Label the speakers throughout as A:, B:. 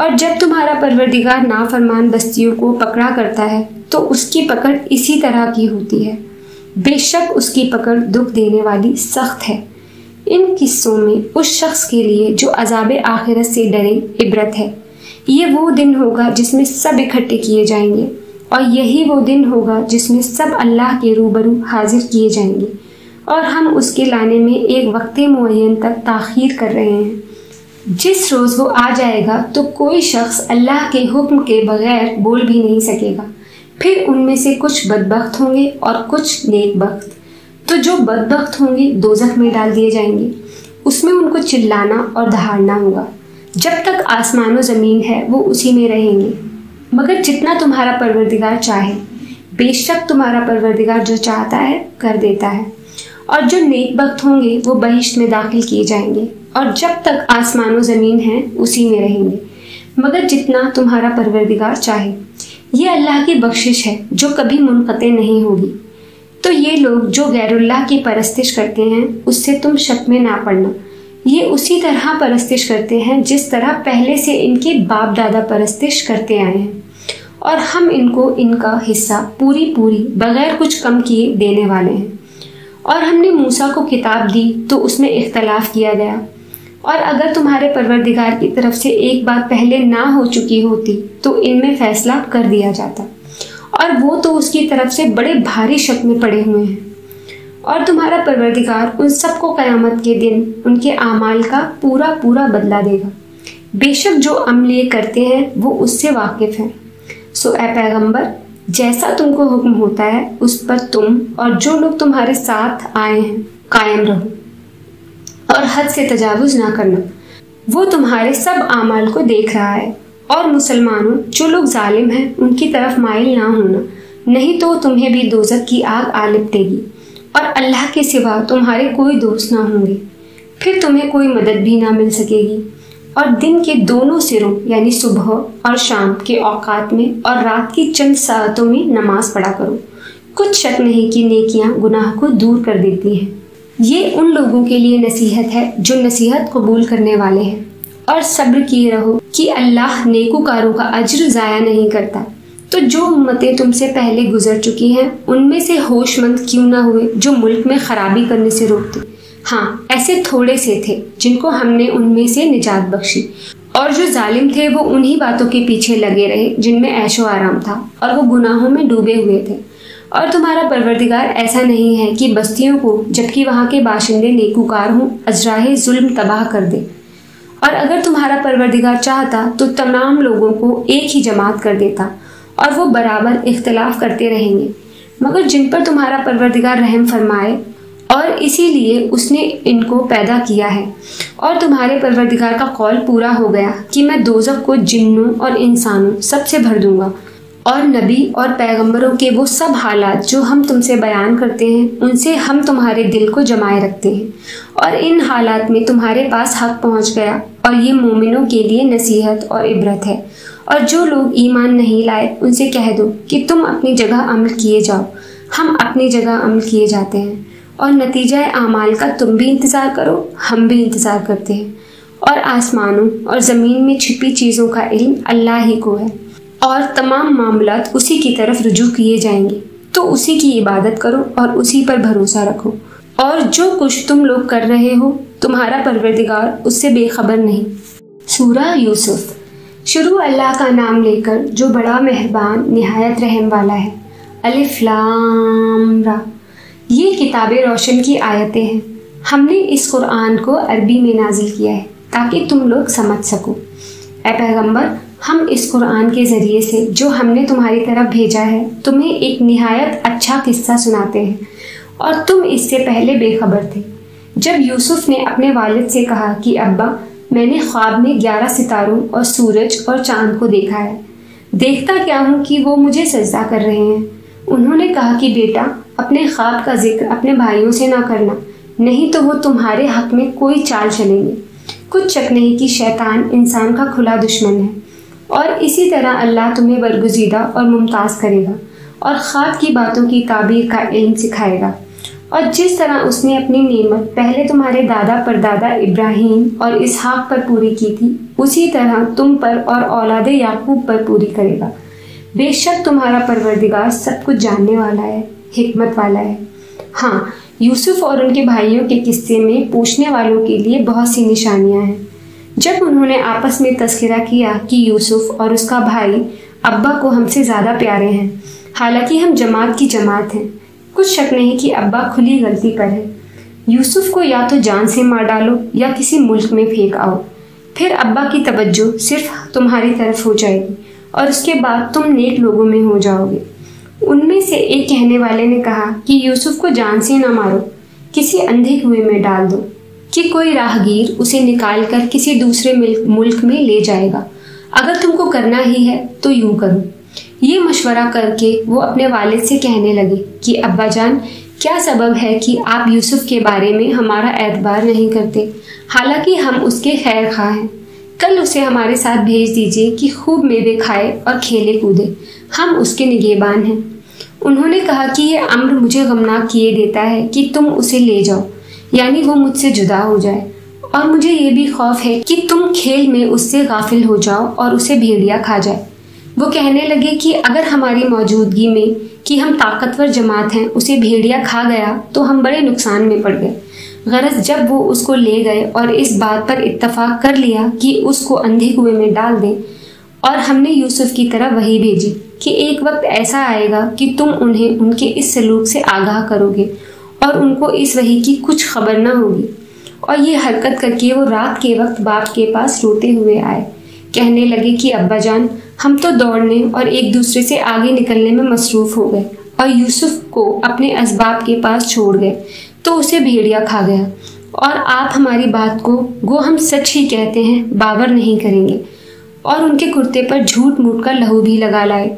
A: اور جب تمہارا پروردگار نافرمان بستیوں کو پکڑا کرتا ہے تو اس کی پکڑ اسی طرح کی ہوتی ہے، بے شک اس کی پکڑ دکھ دینے والی سخت ہے۔ ان قصوں میں اس شخص کے لیے جو عذاب آخرت سے ڈرے عبرت ہے۔ یہ وہ دن ہوگا جس میں سب اکٹھے کیے جائیں گے، اور یہی وہ دن ہوگا جس میں سب اللہ کے روبرو حاضر کیے جائیں گے، اور ہم اس کے لانے میں ایک وقت معین تک تاخیر کر رہے ہیں۔ جس روز وہ آ جائے گا تو کوئی شخص اللہ کے حکم کے بغیر بول بھی نہیں سکے گا۔ پھر ان میں سے کچھ بدبخت ہوں گے اور کچھ نیک بخت۔ تو جو بدبخت ہوں گے دوزخ میں ڈال دیے جائیں گے، اس میں ان کو چلانا اور دہاڑنا ہوگا۔ جب تک آسمان و زمین ہے وہ اسی میں رہیں گے، مگر جتنا تمہارا پروردگار چاہے، بے شک تمہارا پروردگار جو چاہتا ہے کر دیتا ہے۔ اور جو نیک بخت ہوں گے وہ بہشت میں داخل کیے جائیں گے، اور جب تک آسمان و زمین ہیں اسی میں رہیں گے، مگر جتنا تمہارا پروردگار چاہے۔ یہ اللہ کی بخشش ہے جو کبھی منقطع نہیں ہوگی۔ تو یہ لوگ جو غیر اللہ کی پرستش کرتے ہیں اس سے تم شک میں نہ پڑنا، یہ اسی طرح پرستش کرتے ہیں جس طرح پہلے سے ان کے باپ دادا پرستش کرتے آئے ہیں، اور ہم ان کو ان کا حصہ پوری بغیر کچھ کم کیے دینے والے ہیں۔ اور ہم نے موسیٰ کو کتاب دی تو اس میں اختلاف کیا گیا، اور اگر تمہارے پروردگار کی طرف سے ایک بات پہلے نہ ہو چکی ہوتی تو ان میں فیصلہ کر دیا جاتا، اور وہ تو اس کی طرف سے بڑے بھاری شک میں پڑے ہوئے ہیں۔ اور تمہارا پروردگار ان سب کو قیامت کے دن ان کے اعمال کا پورا بدلہ دے گا، بے شک جو عمل یہ کرتے ہیں وہ اس سے واقف ہیں۔ سو اے پیغمبر، جیسا تم کو حکم ہوتا ہے اس پر تم اور جو لوگ تمہارے ساتھ آئے ہیں قائم رہو، اور حد سے تجاوز نہ کرنا، وہ تمہارے سب اعمال کو دیکھ رہا ہے۔ اور مسلمانوں، جو لوگ ظالم ہیں ان کی طرف مائل نہ ہونا، نہیں تو تمہیں بھی دوزخ کی آگ آ لپٹے گی، اور اللہ کے سوا تمہارے کوئی دوست نہ ہوں گے، پھر تمہیں کوئی مدد بھی نہ مل سکے گی۔ اور دن کے دونوں سروں یعنی صبح اور شام کے اوقات میں اور رات کی چند ساعتوں میں نماز پڑھا کرو، کچھ شک نہیں کہ نیکیاں گناہ کو دور کر دیتی ہیں۔ یہ ان لوگوں کے لیے نصیحت ہے جو نصیحت قبول کرنے والے ہیں، اور صبر کیے رہو کہ اللہ نیکوکاروں کا اجر ضائع نہیں کرتا۔ تو جو امتیں تم سے پہلے گزر چکی ہیں ان میں سے ہوش مند کیوں نہ ہوئے جو ملک میں خرابی کرنے سے روکتے؟ ہاں، ایسے تھوڑے سے تھے جن کو ہم نے ان میں سے نجات بخشی، اور جو ظالم تھے وہ انہی باتوں کے پیچھے لگے رہے جن میں عیش و آرام تھا، اور وہ گناہوں میں ڈوبے ہوئے تھے۔ اور تمہارا پروردگار ایسا نہیں ہے کہ بستیوں کو جبکہ وہاں کے باشندے نیکوکار ہوں ازراہ ظلم تباہ کر دے۔ اور اگر تمہارا پروردگار چاہتا تو تمام لوگوں کو ایک ہی جماعت کر دیتا، اور وہ برابر اختلاف کرتے رہیں گے، مگر جن پر تمہارا پروردگار رحم فرمائے، اور اسی لیے اس نے ان کو پیدا کیا ہے۔ اور تمہارے پروردگار کا قول پورا ہو گیا کہ میں دوزخ کو جنوں اور انسانوں سب سے بھر دوں گا، اور نبی اور پیغمبروں کے وہ سب حالات جو ہم تم سے بیان کرتے ہیں ان سے ہم تمہارے دل کو جمائے رکھتے ہیں، اور ان حالات میں تمہارے پاس حق پہنچ گیا، اور یہ مومنوں کے لیے نصیحت اور عبرت ہے۔ اور جو لوگ ایمان نہیں لائے ان سے کہہ دو کہ تم اپنی جگہ عمل کیے جاؤ، ہم اپنی جگہ عمل کیے جاتے ہیں، اور نتیجہ اعمال کا تم بھی انتظار کرو، ہم بھی انتظار کرتے ہیں۔ اور آسمانوں اور زمین میں چھپی چیزوں کا علم اللہ ہی کو ہے، اور تمام معاملات اسی کی طرف رجوع کیے جائیں گے، تو اسی کی عبادت کرو اور اسی پر بھروسہ رکھو۔ اور جو کچھ تم لوگ کر رہے ہو تمہارا پروردگار اس سے بے خبر نہیں۔ سورہ یوسف۔ شروع اللہ کا نام لے کر جو بڑا مہربان نہایت رحم والا ہے۔ الف لام را۔ یہ کتاب روشن کی آیتیں ہیں۔ ہم نے اس قرآن کو عربی میں نازل کیا ہے تاکہ تم لوگ سمجھ سکو۔ اے پیغمبر، ہم اس قرآن کے ذریعے سے جو ہم نے تمہاری طرف بھیجا ہے تمہیں ایک نہایت اچھا قصہ سناتے ہیں، اور تم اس سے پہلے بے خبر تھے۔ جب یوسف نے اپنے والد سے کہا کہ ابا، میں نے خواب میں 11 ستاروں اور سورج اور چاند کو دیکھا ہے، دیکھتا کیا ہوں کہ وہ مجھے سجدہ کر رہے ہیں۔ انہوں نے کہا کہ بیٹا، اپنے خواب کا ذکر اپنے بھائیوں سے نہ کرنا، نہیں تو وہ تمہارے حق میں کوئی چال چلیں گے۔ کچھ شک نہیں کہ شیطان انسان کا کھلا دشمن ہے، اور اسی طرح اللہ تمہیں برگزیدہ اور ممتاز کرے گا، اور خواب کی باتوں کی تعبیر کا علم سکھائے گا، اور جس طرح اس نے اپنی نعمت پہلے تمہارے دادا پردادا ابراہیم اور اسحاق پر پوری کی تھی، اسی طرح تم پر اور اولاد یعقوب پر پوری کرے گا۔ بے شک تمہارا پروردگار سب کچھ جاننے والا ہے، حکمت والا ہے۔ ہاں، یوسف اور ان کے بھائیوں کے قصے میں پوچھنے والوں کے لیے بہت سی نشانیاں ہیں۔ جب انہوں نے آپس میں تذکرہ کیا کہ یوسف اور اس کا بھائی ابا کو ہم سے زیادہ پیارے ہیں، حالانکہ ہم جماعت کی جماعت ہیں، کچھ شک نہیں کہ ابا کھلی غلطی پر ہے۔ یوسف کو یا تو جان سے مار ڈالو یا کسی ملک میں پھینک آؤ، پھر ابا کی توجہ صرف تمہاری طرف ہو جائے گی اور اس کے بعد تم نیک لوگوں میں ہو جاؤ گے۔ ان میں سے ایک کہنے والے نے کہا کہ یوسف کو جان سے نہ مارو، کسی اندھے کنویں میں ڈال دو کہ کوئی راہگیر اسے نکال کر کسی دوسرے ملک میں لے جائے گا۔ اگر تم کو کرنا ہی ہے تو یوں کرو۔ یہ مشورہ کر کے وہ اپنے والد سے کہنے لگے کہ ابا جان، کیا سبب ہے کہ آپ یوسف کے بارے میں ہمارا اعتبار نہیں کرتے، حالانکہ ہم اس کے خیر خواہ ہیں؟ کل اسے ہمارے ساتھ بھیج دیجیے کہ خوب میوے کھائے اور کھیلے کودے، ہم اس کے نگہبان ہیں۔ انہوں نے کہا کہ یہ امر مجھے غمناک کیے دیتا ہے کہ تم اسے لے جاؤ، یعنی وہ مجھ سے جدا ہو جائے، اور مجھے یہ بھی خوف ہے کہ تم کھیل میں اس سے غافل ہو جاؤ اور اسے بھیڑیا کھا جائے۔ وہ کہنے لگے کہ اگر ہماری موجودگی میں کہ ہم طاقتور جماعت ہیں اسے بھیڑیا کھا گیا تو ہم بڑے نقصان میں پڑ گئے۔ غرض جب وہ اس کو لے گئے اور اس بات پر اتفاق کر لیا کہ اس کو اندھے کنویں میں ڈال دیں، اور ہم نے یوسف کی طرف وحی بھیجی کہ ایک وقت ایسا آئے گا کہ تم انہیں ان کے اس سلوک سے آگاہ کرو گے اور ان کو اس وحی کی کچھ خبر نہ ہوگی۔ اور یہ حرکت کر کے وہ رات کے وقت باپ کے پاس روتے ہوئے آئے، کہنے لگے کہ ابا جان، ہم تو دوڑنے اور ایک دوسرے سے آگے نکلنے میں مصروف ہو گئے اور یوسف کو اپنے اسباب کے پاس چھوڑ گئے تو اسے بھیڑیا کھا گیا، اور آپ ہماری بات کو گو ہم سچ ہی کہتے ہیں باور نہیں کریں گے، اور ان کے کرتے پر جھوٹ موٹ کا لہو بھی لگا لائے۔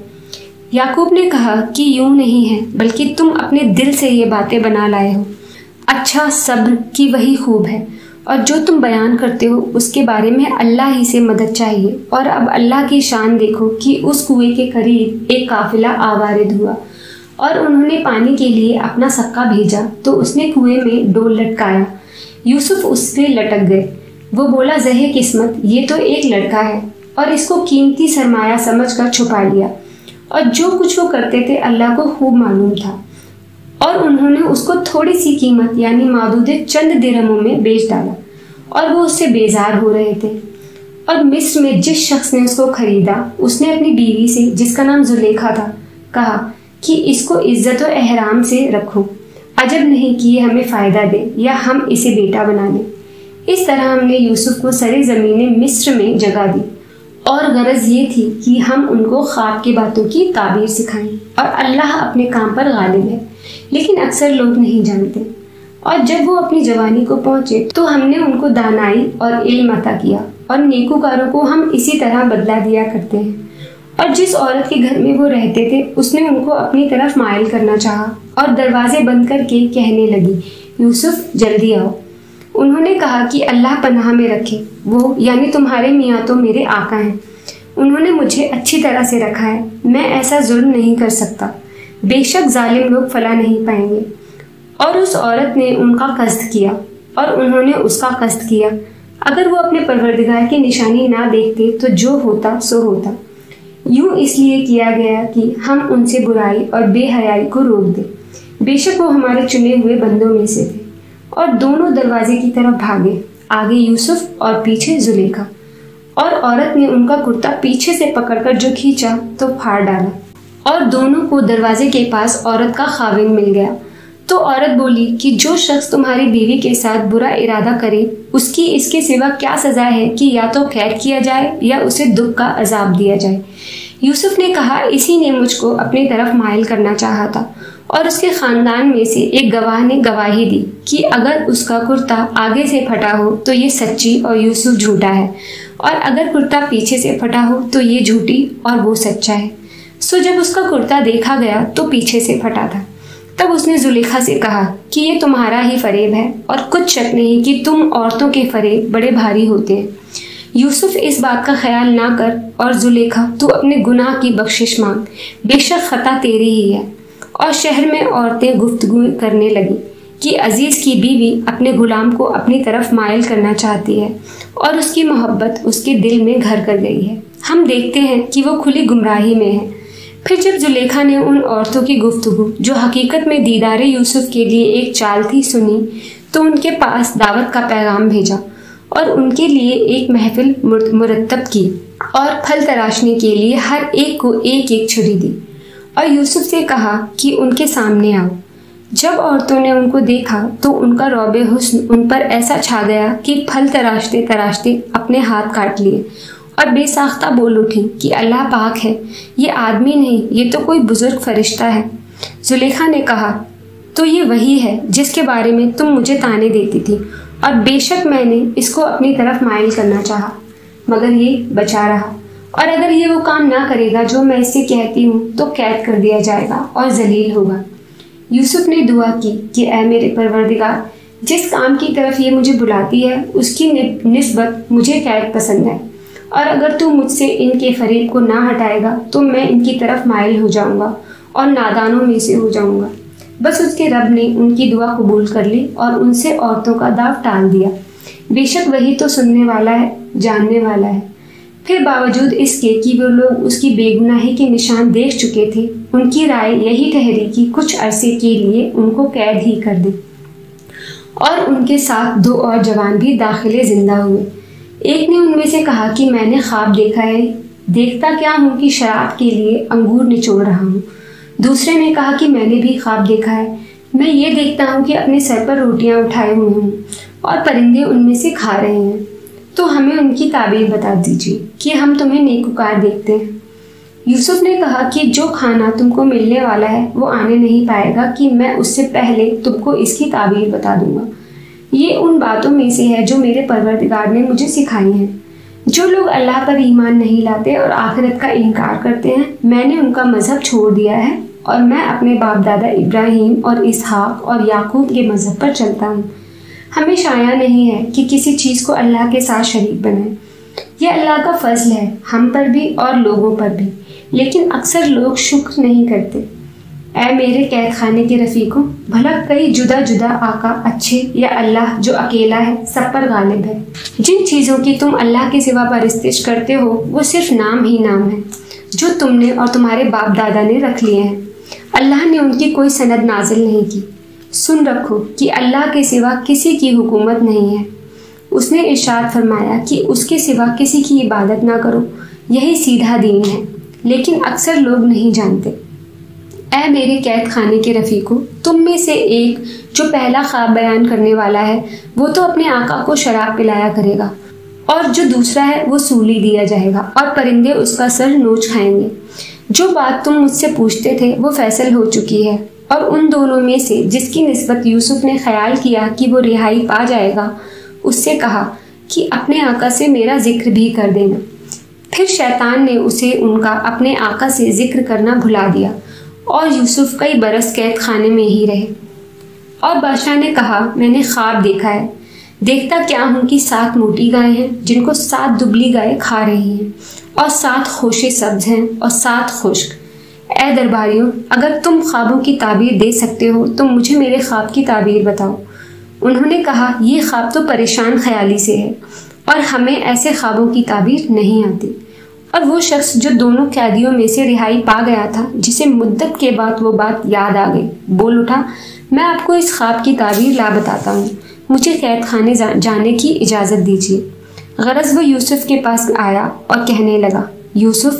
A: یعقوب نے کہا کہ یوں نہیں ہے، بلکہ تم اپنے دل سے یہ باتیں بنا لائے ہو۔ اچھا، صبر کی وہی خوب ہے، اور جو تم بیان کرتے ہو اس کے بارے میں اللہ ہی سے مدد چاہیے۔ اور اب اللہ کی شان دیکھو کہ اس کنویں کے قریب ایک قافلہ آوارد ہوا، اور انہوں نے پانی کے لیے اپنا سکہ بھیجا تو اس نے کنویں میں ڈول لٹکایا، یوسف اس پہ لٹک گئے۔ وہ بولا، زہے قسمت، یہ تو ایک لڑکا ہے، اور اس کو قیمتی سرمایہ سمجھ کر چھپا لیا۔ اور جو کچھ وہ کرتے تھے اللہ کو خوب معلوم تھا، اور انہوں نے اس کو تھوڑی سی قیمت یعنی معدود چند درہموں میں بیچ ڈالا، اور وہ اس سے بیزار ہو رہے تھے۔ اور مصر میں جس شخص نے اس کو خریدا، اس نے اپنی بیوی سے جس کا نام زلیخا تھا کہا کہ اس کو عزت و احترام سے رکھو، عجب نہیں کہ یہ ہمیں فائدہ دے یا ہم اسے بیٹا بنا لیں۔ اس طرح ہم نے یوسف کو سرے زمین مصر میں جگہ دی، اور غرض یہ تھی کہ ہم ان کو خواب کی باتوں کی تعبیر سکھائیں، اور اللہ اپنے کام پر غالب ہے، لیکن اکثر لوگ نہیں جانتے۔ اور جب وہ اپنی جوانی کو پہنچے تو ہم نے ان کو دانائی اور علم عطا کیا، اور نیکوکاروں کو ہم اسی طرح بدلہ دیا کرتے ہیں۔ اور جس عورت کے گھر میں وہ رہتے تھے اس نے ان کو اپنی طرف مائل کرنا چاہا، اور دروازے بند کر کے کہنے لگی، یوسف جلدی آؤ۔ انہوں نے کہا کہ اللہ پناہ میں رکھے، وہ یعنی تمہارے میاں تو میرے آقا ہیں، انہوں نے مجھے اچھی طرح سے رکھا ہے، میں ایسا ظلم نہیں کر سکتا، بے شک ظالم لوگ فلاح نہیں پائیں گے۔ اور اس عورت نے ان کا قصد کیا اور انہوں نے اس کا قصد کیا۔ اگر وہ اپنے پروردگار کی نشانی نہ دیکھتے تو جو ہوتا سو ہوتا۔ یوں اس لیے کیا گیا کہ ہم ان سے برائی اور بے حیائی کو روک دیں، بے شک وہ ہمارے چنے ہوئے بندوں میں سے تھے۔ اور دونوں دروازے کی طرف بھاگے، آگے یوسف اور پیچھے زلیخا، اور عورت نے ان کا کرتا پیچھے سے پکڑ کر جو کھینچا تو پھاڑ ڈالا، اور دونوں کو دروازے کے پاس عورت کا خاوند مل گیا۔ تو عورت بولی کہ جو شخص تمہاری بیوی کے ساتھ برا ارادہ کرے اس کی اس کے سوا کیا سزا ہے کہ یا تو قید کیا جائے یا اسے دکھ کا عذاب دیا جائے۔ یوسف نے کہا، اسی نے مجھ کو اپنی طرف مائل کرنا چاہا تھا، اور اس کے خاندان میں سے ایک گواہ نے گواہی دی کہ اگر اس کا کرتا آگے سے پھٹا ہو تو یہ سچی اور یوسف جھوٹا ہے، اور اگر کرتا پیچھے سے پھٹا ہو تو یہ جھوٹی اور وہ سچا ہے۔ سو جب اس کا کرتا دیکھا گیا تو پیچھے سے پھٹا تھا۔ تب اس نے زلیخا سے کہا کہ یہ تمہارا ہی فریب ہے، اور کچھ شک نہیں کہ تم عورتوں کے فریب بڑے بھاری ہوتے ہیں۔ یوسف اس بات کا خیال نہ کر، اور زلیخا تو اپنے گناہ کی بخشش مانگ، بے شک خطا تیری ہی ہے۔ اور شہر میں عورتیں گفتگو کرنے لگی کہ عزیز کی بیوی اپنے غلام کو اپنی طرف مائل کرنا چاہتی ہے اور اس کی محبت اس کے دل میں گھر کر گئی ہے۔ ہم دیکھتے ہیں کہ وہ کھلی گمراہی میں ہے۔ پھر جب زلیخا نے ان عورتوں کی گفتگو جو حقیقت میں دیدار یوسف کے لیے ایک چال تھی سنی تو ان کے پاس دعوت کا پیغام بھیجا اور ان کے لیے ایک محفل مرتب کی اور پھل تراشنے کے لیے ہر ایک کو ایک ایک چھری دی اور یوسف سے کہا کہ ان کے سامنے آؤ۔ جب عورتوں نے ان کو دیکھا تو ان کا رعب حسن ان پر ایسا چھا گیا کہ پھل تراشتے تراشتے اپنے ہاتھ کاٹ لیے اور بے ساختہ بول اٹھی کہ اللہ پاک ہے، یہ آدمی نہیں، یہ تو کوئی بزرگ فرشتہ ہے۔ زلیخا نے کہا، تو یہ وہی ہے جس کے بارے میں تم مجھے طعنے دیتی تھی، اور بے شک میں نے اس کو اپنی طرف مائل کرنا چاہا مگر یہ بچا رہا، اور اگر یہ وہ کام نہ کرے گا جو میں اس سے کہتی ہوں تو قید کر دیا جائے گا اور ذلیل ہوگا۔ یوسف نے دعا کی کہ اے میرے پروردگار، جس کام کی طرف یہ مجھے بلاتی ہے اس کی نسبت مجھے قید پسند ہے، اور اگر تو مجھ سے ان کے فریب کو نہ ہٹائے گا تو میں ان کی طرف مائل ہو جاؤں گا اور نادانوں میں سے ہو جاؤں گا۔ بس اس کے رب نے ان کی دعا قبول کر لی اور ان سے عورتوں کا داو ٹال دیا۔ بے شک وہی تو سننے والا ہے، جاننے والا ہے۔ پھر باوجود اس کے کہ وہ لوگ اس کی بے گناہی کے نشان دیکھ چکے تھے، ان کی رائے یہی ٹھہری کہ کچھ عرصے کے لیے ان کو قید ہی کر دے، اور ان کے ساتھ 2 اور جوان بھی داخل زندہ ہوئے۔ ایک نے ان میں سے کہا کہ میں نے خواب دیکھا ہے، دیکھتا کیا ہوں کہ شراب کے لیے انگور نچوڑ رہا ہوں۔ دوسرے نے کہا کہ میں نے بھی خواب دیکھا ہے، میں یہ دیکھتا ہوں کہ اپنے سر پر روٹیاں اٹھائے ہوئے ہوں اور پرندے ان میں سے کھا رہے ہیں، تو ہمیں ان کی تعبیر بتا دیجیے کہ ہم تمہیں نیکوکار دیکھتے ہیں۔ یوسف نے کہا کہ جو کھانا تم کو ملنے والا ہے وہ آنے نہیں پائے گا کہ میں اس سے پہلے تم کو اس کی تعبیر بتا دوں گا۔ یہ ان باتوں میں سے ہے جو میرے پروردگار نے مجھے سکھائی ہیں۔ جو لوگ اللہ پر ایمان نہیں لاتے اور آخرت کا انکار کرتے ہیں، میں نے ان کا مذہب چھوڑ دیا ہے اور میں اپنے باپ دادا ابراہیم اور اسحاق اور یعقوب کے مذہب پر چلتا ہوں۔ ہمیں شایع نہیں ہے کہ کسی چیز کو اللہ کے ساتھ شریک بنائیں۔ یہ اللہ کا فضل ہے ہم پر بھی اور لوگوں پر بھی، لیکن اکثر لوگ شکر نہیں کرتے۔ اے میرے قید خانے کے رفیقوں، بھلا کئی جدا جدا آقا اچھے یا اللہ جو اکیلا ہے سب پر غالب ہے؟ جن چیزوں کی تم اللہ کے سوا پرستش کرتے ہو وہ صرف نام ہی نام ہے جو تم نے اور تمہارے باپ دادا نے رکھ لیے ہیں۔ اللہ نے ان کی کوئی سند نازل نہیں کی۔ سن رکھو کہ اللہ کے سوا کسی کی حکومت نہیں ہے۔ اس نے ارشاد فرمایا کہ اس کے سوا کسی کی عبادت نہ کرو، یہی سیدھا دین ہے، لیکن اکثر لوگ نہیں جانتے۔ اے میرے قید خانے کے رفیقوں، تم میں سے ایک جو پہلا خواب بیان کرنے والا ہے وہ تو اپنے آقا کو شراب پلایا کرے گا، اور جو دوسرا ہے وہ سولی دیا جائے گا اور پرندے اس کا سر نوچ کھائیں گے۔ جو بات تم مجھ سے پوچھتے تھے وہ فیصل ہو چکی ہے، اور ان دونوں میں سے جس کی نسبت یوسف نے خیال کیا کہ وہ رہائی پا جائے گا، اس سے کہا کہ اپنے آقا سے میرا ذکر بھی کر دینا۔ پھر شیطان نے اسے ان کا اپنے آقا سے ذکر کرنا بھلا دیا، اور یوسف کئی برس قید خانے میں ہی رہے۔ اور بادشاہ نے کہا، میں نے خواب دیکھا ہے، دیکھتا کیا ہوں کہ 7 موٹی گائے ہیں جن کو 7 دبلی گائے کھا رہی ہیں، اور 7 خوشے سبز ہیں اور 7 خشک۔ اے درباریوں، اگر تم خوابوں کی تعبیر دے سکتے ہو تو مجھے میرے خواب کی تعبیر بتاؤ۔ انہوں نے کہا، یہ خواب تو پریشان خیالی سے ہے اور ہمیں ایسے خوابوں کی تعبیر نہیں آتی۔ اور وہ شخص جو دونوں قیدیوں میں سے رہائی پا گیا تھا، جسے مدت کے بعد وہ بات یاد آ گئی، بول اٹھا، میں آپ کو اس خواب کی تعبیر لا بتاتا ہوں، مجھے قید خانے جانے کی اجازت دیجیے۔ غرض وہ یوسف کے پاس آیا اور کہنے لگا، یوسف،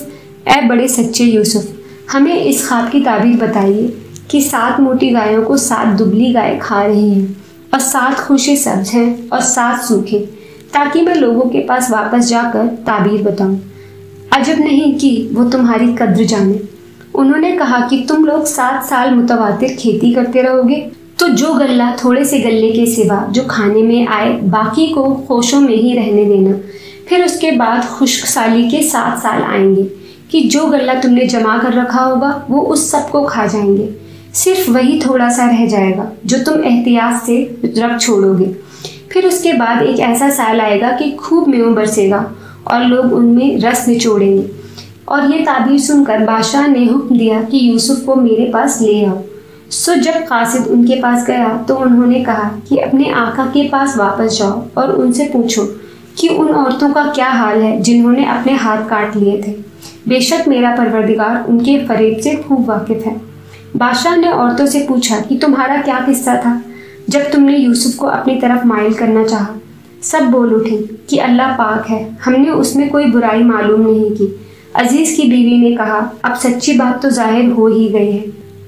A: اے بڑے سچے یوسف، ہمیں اس خواب کی تعبیر بتائیے کہ 7 موٹی گایوں کو 7 دبلی گائے کھا رہی ہیں، اور 7 خوشے سبز ہیں اور 7 سوکھے، تاکہ میں لوگوں کے پاس واپس جا کر تعبیر بتاؤں۔ عجب نہیں کہ وہ تمہاری قدر جانے۔ انہوں نے کہا کہ تم لوگ 7 سال متواتر کھیتی کرتے رہو گے، تو جو غلہ تھوڑے سے غلے کے سوا جو کھانے میں آئے باقی کو خوشوں میں ہی رہنے دینا۔ پھر اس کے بعد خشک سالی کے 7 سال آئیں گے کہ جو غلہ تم نے جمع کر رکھا ہوگا وہ اس سب کو کھا جائیں گے، صرف وہی تھوڑا سا رہ جائے گا جو تم احتیاط سے رکھ چھوڑو گے۔ پھر اس کے بعد ایک ایسا سال آئے گا کہ خوب میوہ برسے گا اور لوگ ان میں رس نچوڑیں گے۔ اور یہ تعبیر سن کر بادشاہ نے حکم دیا کہ یوسف کو میرے پاس لے آؤ۔ سو جب قاصد ان کے پاس گیا تو انہوں نے کہا کہ اپنے آقا کے پاس واپس جاؤ اور ان سے پوچھو کہ ان عورتوں کا کیا حال ہے جنہوں نے اپنے ہاتھ کاٹ لیے تھے۔ بے شک میرا پروردگار ان کے فریب سے خوب واقف ہے۔ بادشاہ نے عورتوں سے پوچھا کہ تمہارا کیا قصہ تھا جب تم نے یوسف کو اپنی طرف مائل کرنا چاہا؟ سب بول اٹھیں کہ اللہ پاک ہے، ہم نے اس میں کوئی برائی معلوم نہیں کی۔ عزیز کی بیوی نے کہا، اب سچی بات تو ظاہر ہو ہی گئی ہے۔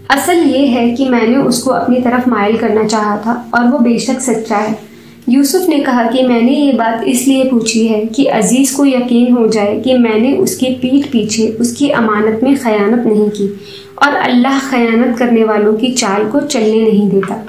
A: اصل یہ ہے کہ میں نے اس کو اپنی طرف مائل کرنا چاہا تھا اور وہ بے شک سچا ہے۔ یوسف نے کہا کہ میں نے یہ بات اس لیے پوچھی ہے کہ عزیز کو یقین ہو جائے کہ میں نے اس کی پیٹھ پیچھے اس کی امانت میں خیانت نہیں کی، اور اللہ خیانت کرنے والوں کی چال کو چلنے نہیں دیتا۔